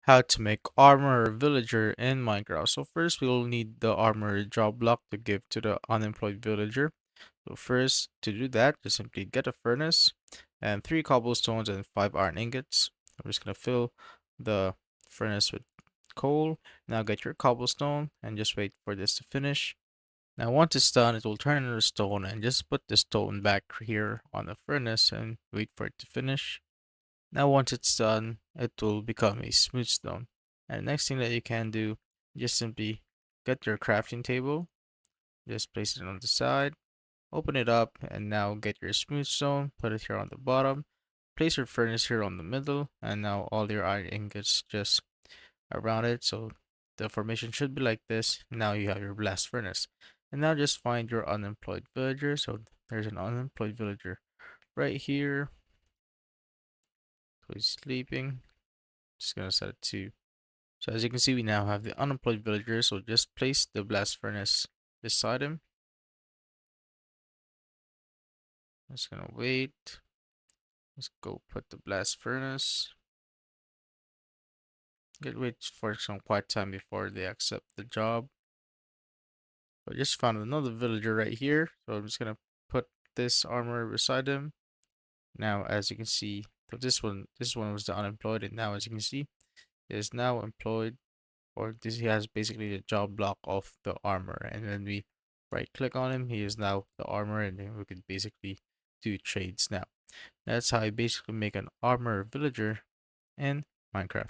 how to make armor villager in Minecraft. So first we will need the armor job block to give to the unemployed villager. So first to do that, just simply get a furnace and 3 cobblestones and 5 iron ingots. I'm just gonna fill the furnace with coal. Now get your cobblestone and just wait for this to finish. Now once it's done, it will turn into stone, and just put the stone back here on the furnace and wait for it to finish. Now once it's done, it will become a smooth stone. And the next thing that you can do, just simply get your crafting table, just place it on the side, open it up, and now get your smooth stone, put it here on the bottom, place your furnace here on the middle, and now all your iron ingots just around it. So the formation should be like this. Now you have your blast furnace. And now just find your unemployed villager. So there's an unemployed villager right here. So he's sleeping. Just gonna set it to. So as you can see, we now have the unemployed villager. So just place the blast furnace beside him. Just gonna wait. Let's go put the blast furnace. Wait for some quiet time before they accept the job. I just found another villager right here. So I'm just gonna put this armor beside him. Now, as you can see, so this one was the unemployed, and now as you can see, he is now employed, or this he has basically the job block of the armor. And then we right click on him, he is now the armor, and then we could basically do trades now. That's how I basically make an armor villager in Minecraft.